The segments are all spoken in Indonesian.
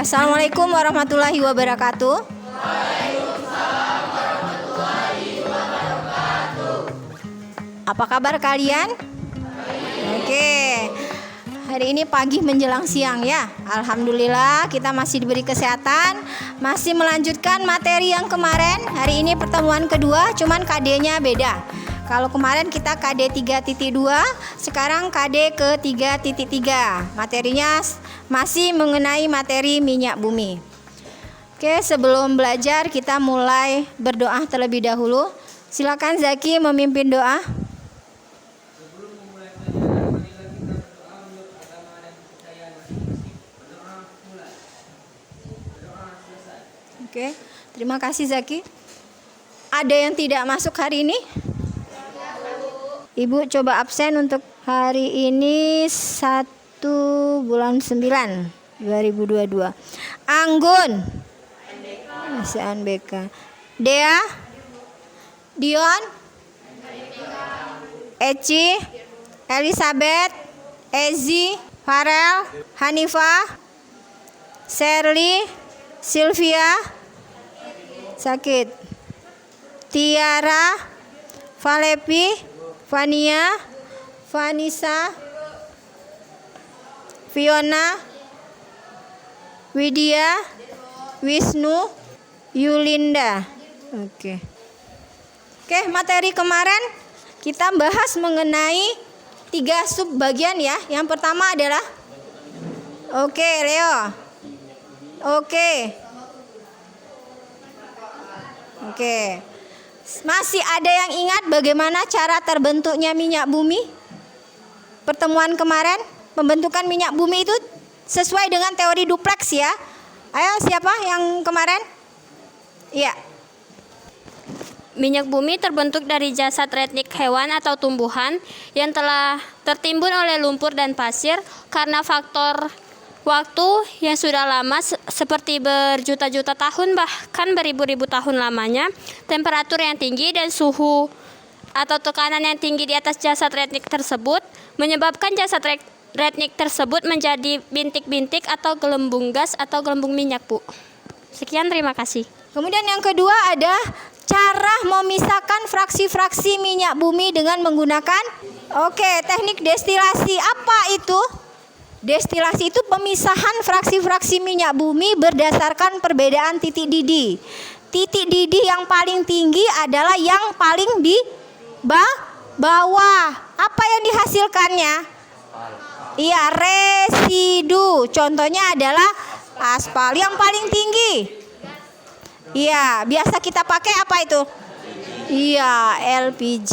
Assalamualaikum warahmatullahi wabarakatuh. Apa kabar kalian? Oke. Hari ini pagi menjelang siang ya. Alhamdulillah kita masih diberi kesehatan, masih melanjutkan materi yang kemarin. Hari ini pertemuan kedua, cuman KD-nya beda. Kalau kemarin kita KD 3.2, sekarang KD ke 3.3. Materinya masih mengenai materi minyak bumi. Oke, sebelum belajar kita mulai berdoa terlebih dahulu. Silakan Zaki memimpin doa. Oke, terima kasih Zaki. Ada yang tidak masuk hari ini? Ibu coba absen untuk hari ini 1 bulan 9 2022. Anggun SNBK. Dea, Dion, Eci, Elizabeth, Ezi, Farel, Hanifah, Sherly, Sylvia, sakit, Tiara, Valepi, Vania, Vanessa, Fiona, Widya, Wisnu, Yulinda. Oke, materi kemarin kita bahas mengenai 3 subbagian ya. Yang pertama adalah Leo. Oke. Masih ada yang ingat bagaimana cara terbentuknya minyak bumi? Pertemuan kemarin, pembentukan minyak bumi itu sesuai dengan teori dupleks ya. Ayo, siapa yang kemarin? Iya. Minyak bumi terbentuk dari jasad retnik hewan atau tumbuhan yang telah tertimbun oleh lumpur dan pasir karena faktor waktu yang sudah lama seperti berjuta-juta tahun bahkan beribu-ribu tahun lamanya, temperatur yang tinggi dan suhu atau tekanan yang tinggi di atas jasad retnik tersebut menyebabkan jasad retnik tersebut menjadi bintik-bintik atau gelembung gas atau gelembung minyak, Bu. Sekian, terima kasih. Kemudian yang kedua ada cara memisahkan fraksi-fraksi minyak bumi dengan menggunakan teknik destilasi. Apa itu? Destilasi itu pemisahan fraksi-fraksi minyak bumi berdasarkan perbedaan titik didih. Titik didih yang paling tinggi adalah yang paling di bawah. Apa yang dihasilkannya? Iya, residu. Contohnya adalah aspal yang paling tinggi. Iya, biasa kita pakai apa itu? Iya, LPG.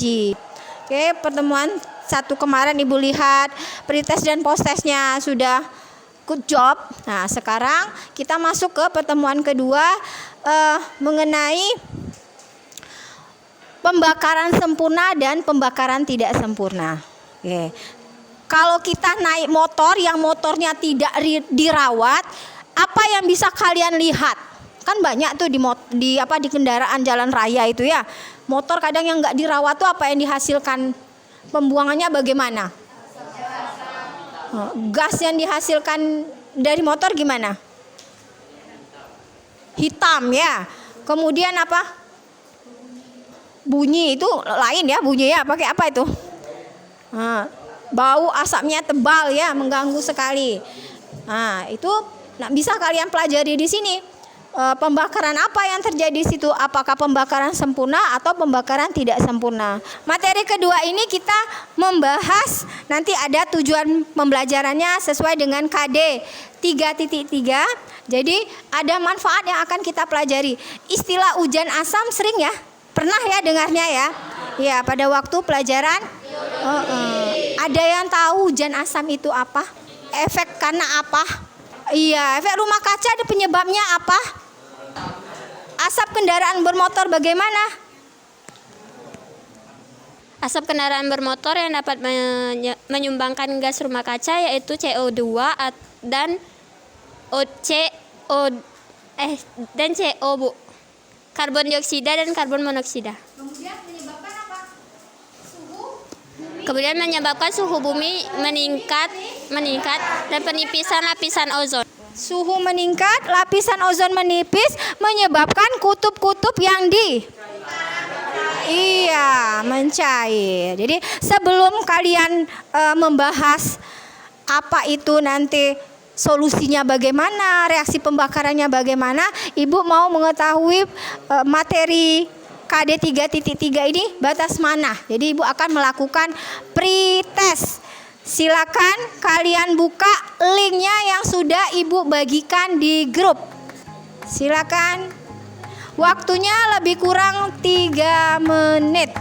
Oke, pertemuan 1 kemarin Ibu lihat pretest dan posttestnya sudah good job. Nah, sekarang kita masuk ke pertemuan kedua mengenai pembakaran sempurna dan pembakaran tidak sempurna. Oke. Kalau kita naik motor yang motornya tidak dirawat, apa yang bisa kalian lihat? Kan banyak tuh di kendaraan jalan raya itu ya. Motor kadang yang nggak dirawat tuh apa yang dihasilkan? Pembuangannya bagaimana? Gas yang dihasilkan dari motor gimana? Hitam ya. Kemudian apa? Bunyi itu lain ya, bunyinya pakai apa itu? Bau asapnya tebal ya, mengganggu sekali. Nah, itu bisa kalian pelajari di sini. Pembakaran apa yang terjadi di situ? Apakah pembakaran sempurna atau pembakaran tidak sempurna? Materi kedua ini kita membahas, nanti ada tujuan pembelajarannya sesuai dengan KD 3.3. Jadi ada manfaat yang akan kita pelajari. Istilah hujan asam sering ya? Pernah ya dengarnya ya? Ya, pada waktu pelajaran. Ada yang tahu hujan asam itu apa? Efek karena apa? Iya, efek rumah kaca ada penyebabnya apa? Asap kendaraan bermotor bagaimana? Asap kendaraan bermotor yang dapat menyumbangkan gas rumah kaca yaitu CO2 dan CO, Bu. Karbon dioksida dan karbon monoksida. Kemudian menyebabkan apa? Suhu bumi meningkat dan penipisan lapisan ozon. Suhu meningkat, lapisan ozon menipis, menyebabkan kutub-kutub yang mencair. Jadi sebelum kalian membahas apa itu nanti solusinya bagaimana, reaksi pembakarannya bagaimana, Ibu mau mengetahui materi KD 3.3 ini batas mana. Jadi Ibu akan melakukan pretest. Silakan kalian buka linknya yang sudah Ibu bagikan di grup. Silakan. Waktunya lebih kurang 3 menit.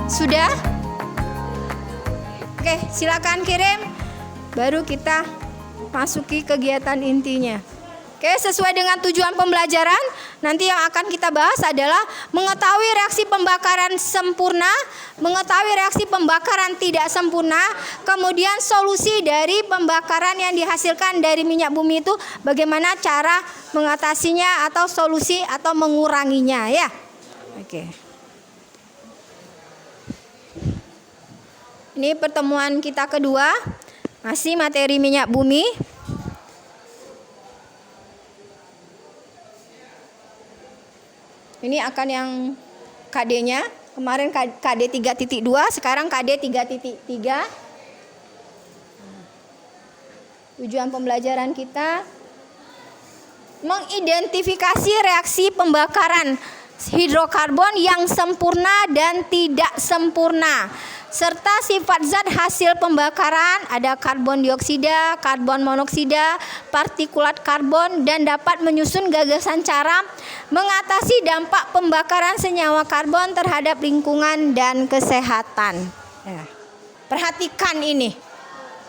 Sudah? Oke, silakan kirim. Baru kita masuki kegiatan intinya. Oke, sesuai dengan tujuan pembelajaran, nanti yang akan kita bahas adalah mengetahui reaksi pembakaran sempurna, mengetahui reaksi pembakaran tidak sempurna, kemudian solusi dari pembakaran yang dihasilkan dari minyak bumi itu, bagaimana cara mengatasinya atau solusi atau menguranginya ya. Oke. Ini pertemuan kita kedua. Masih materi minyak bumi. Ini akan yang KD-nya. Kemarin KD 3.2, sekarang KD 3.3. Tujuan pembelajaran kita mengidentifikasi reaksi pembakaran hidrokarbon yang sempurna dan tidak sempurna, serta sifat zat hasil pembakaran, ada karbon dioksida, karbon monoksida, partikulat karbon, dan dapat menyusun gagasan cara mengatasi dampak pembakaran senyawa karbon terhadap lingkungan dan kesehatan. Ya. Perhatikan ini,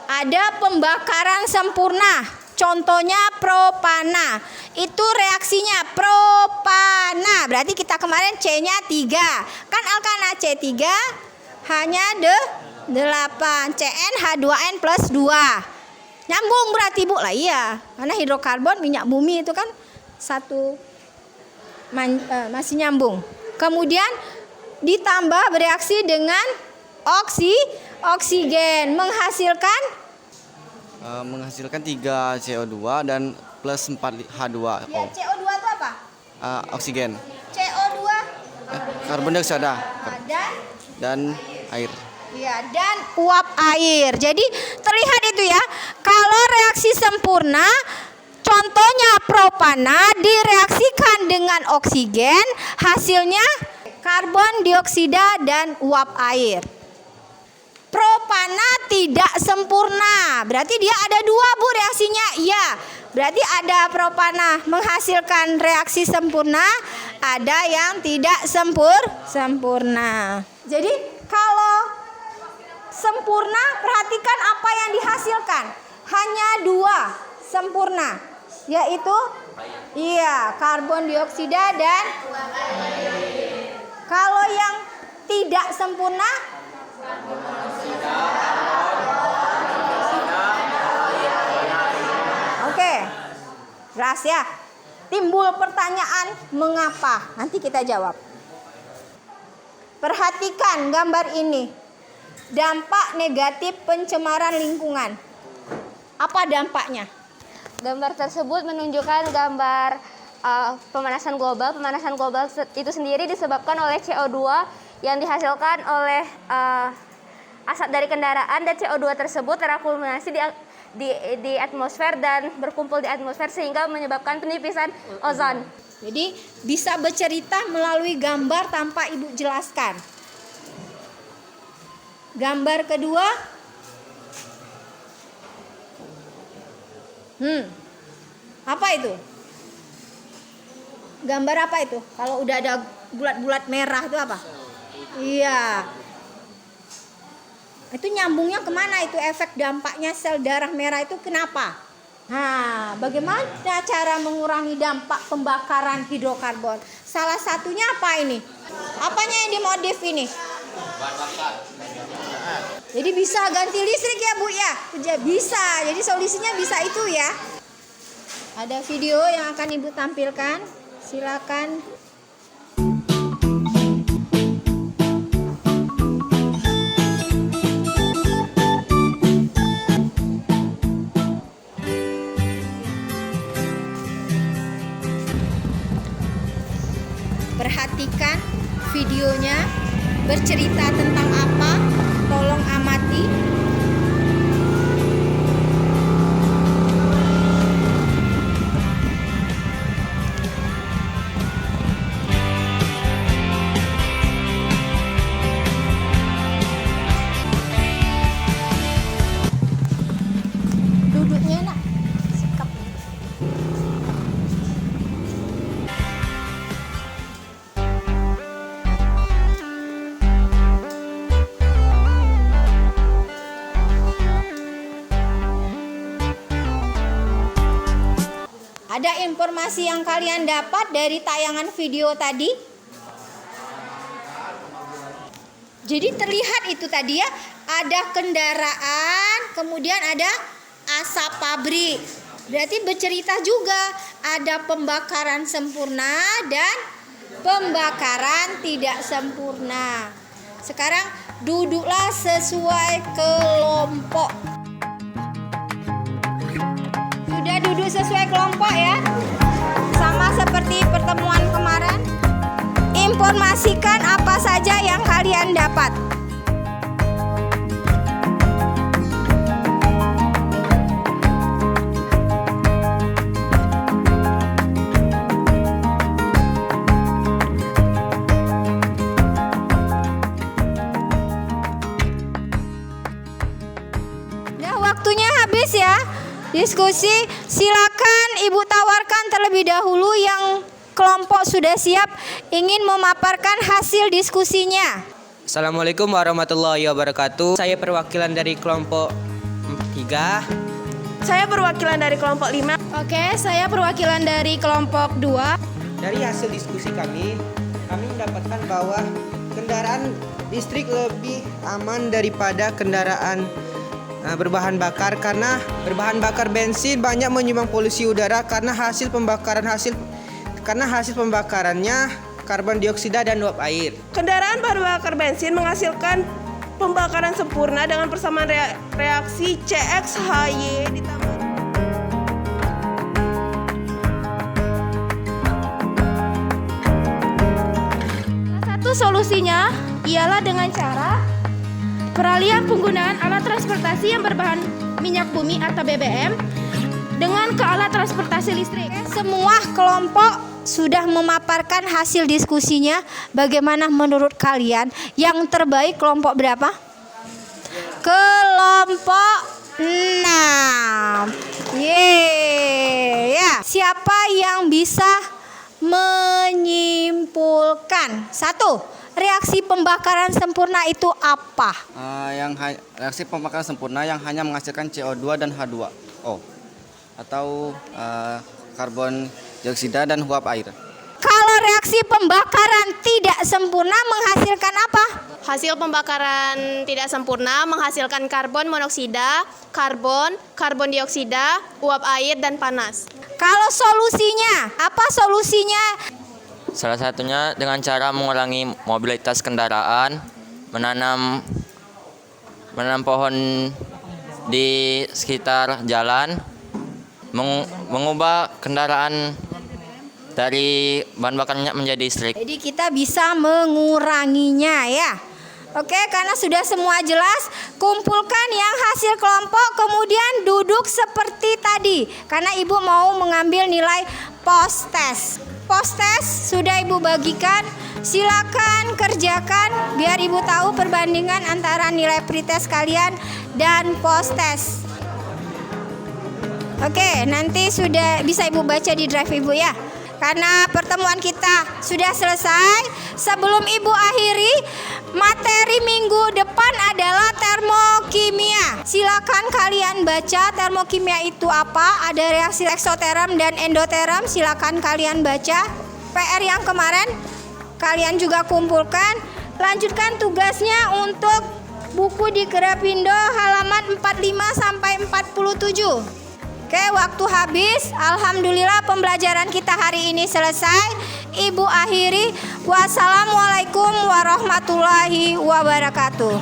ada pembakaran sempurna, contohnya propana, itu reaksinya propana, berarti kita kemarin C-nya 3, kan alkana C3 hanya 8, CN H2N plus 2. Nyambung berarti Bu lah, iya. Karena hidrokarbon minyak bumi itu kan masih nyambung. Kemudian ditambah bereaksi dengan oksigen menghasilkan 3 CO2 dan plus 4 H2O. Ya, CO2 itu apa? Oksigen. CO2 Karbon dioksida dan air. ya, dan uap air. Jadi terlihat itu ya, kalau reaksi sempurna, contohnya propana direaksikan dengan oksigen, hasilnya karbon dioksida dan uap air. Propana tidak sempurna, berarti dia ada 2 Bu reaksinya. Iya, berarti ada propana menghasilkan reaksi sempurna, ada yang tidak sempurna. Jadi kalau sempurna, perhatikan apa yang dihasilkan. Hanya 2 sempurna, yaitu karbon dioksida dan kalau yang tidak sempurna, oke, jelas ya. Timbul pertanyaan mengapa? Nanti kita jawab. Perhatikan gambar ini. Dampak negatif pencemaran lingkungan. Apa dampaknya? Gambar tersebut menunjukkan gambar pemanasan global. Pemanasan global itu sendiri disebabkan oleh CO2 yang dihasilkan oleh asap dari kendaraan, dan CO2 tersebut terakumulasi di atmosfer dan berkumpul di atmosfer sehingga menyebabkan penipisan ozon. Jadi bisa bercerita melalui gambar tanpa Ibu jelaskan. Gambar kedua. Apa itu? Gambar apa itu? Kalau udah ada bulat-bulat merah itu apa? Iya. Itu nyambungnya kemana itu efek dampaknya sel darah merah itu kenapa? Nah, bagaimana cara mengurangi dampak pembakaran hidrokarbon? Salah satunya apa ini? Apanya yang dimodif ini? Jadi bisa ganti listrik ya Bu ya? Bisa, jadi solusinya bisa itu ya. Ada video yang akan Ibu tampilkan. Silakan. Perhatikan videonya bercerita tentang apa? Tolong amati. Duduknya nak, sikap. Ada informasi yang kalian dapat dari tayangan video tadi? Jadi terlihat itu tadi ya, ada kendaraan, kemudian ada asap pabrik. Berarti bercerita juga ada pembakaran sempurna dan pembakaran tidak sempurna. Sekarang duduklah sesuai kelompok. Sudah duduk sesuai kelompok ya. Sama seperti pertemuan kemarin. Informasikan apa saja yang kalian dapat. Nah, waktunya habis ya. Diskusi, silakan Ibu tawarkan terlebih dahulu yang kelompok sudah siap ingin memaparkan hasil diskusinya. Assalamualaikum warahmatullahi wabarakatuh. Saya perwakilan dari kelompok 3. Saya perwakilan dari kelompok 5. Oke, saya perwakilan dari kelompok 2. Dari hasil diskusi kami mendapatkan bahwa kendaraan listrik lebih aman daripada kendaraan berbahan bakar, karena berbahan bakar bensin banyak menyumbang polusi udara karena hasil pembakarannya karbon dioksida dan uap air. Kendaraan berbahan bakar bensin menghasilkan pembakaran sempurna dengan persamaan reaksi CXHY ditambah. Satu solusinya ialah dengan cara peralihan penggunaan alat transportasi yang berbahan minyak bumi atau BBM dengan ke alat transportasi listrik. Semua kelompok sudah memaparkan hasil diskusinya. Bagaimana menurut kalian? Yang terbaik kelompok berapa? Kelompok 6. Yeay. Ya. Siapa yang bisa menyimpulkan? 1. Reaksi pembakaran sempurna itu apa? Reaksi pembakaran sempurna yang hanya menghasilkan CO2 dan H2O atau karbon dioksida dan uap air. Kalau reaksi pembakaran tidak sempurna menghasilkan apa? Hasil pembakaran tidak sempurna menghasilkan karbon monoksida, karbon dioksida, uap air, dan panas. Kalau solusinya, apa solusinya? Salah satunya dengan cara mengurangi mobilitas kendaraan, menanam pohon di sekitar jalan, mengubah kendaraan dari bahan bakar minyak menjadi listrik. Jadi kita bisa menguranginya ya. Oke, karena sudah semua jelas, kumpulkan yang hasil kelompok kemudian duduk seperti tadi. Karena Ibu mau mengambil nilai post test. Post test sudah Ibu bagikan. Silakan kerjakan biar Ibu tahu perbandingan antara nilai pretest kalian dan post test. Oke, nanti sudah bisa Ibu baca di drive Ibu ya. Karena pertemuan kita sudah selesai, sebelum Ibu akhiri, materi minggu depan adalah termokimia. Silakan kalian baca termokimia itu apa, ada reaksi eksoterm dan endoterm, silakan kalian baca. PR yang kemarin kalian juga kumpulkan, lanjutkan tugasnya untuk buku di Gerapindo halaman 45 sampai 47. Oke, waktu habis. Alhamdulillah pembelajaran kita hari ini selesai. Ibu akhiri. Wassalamualaikum warahmatullahi wabarakatuh.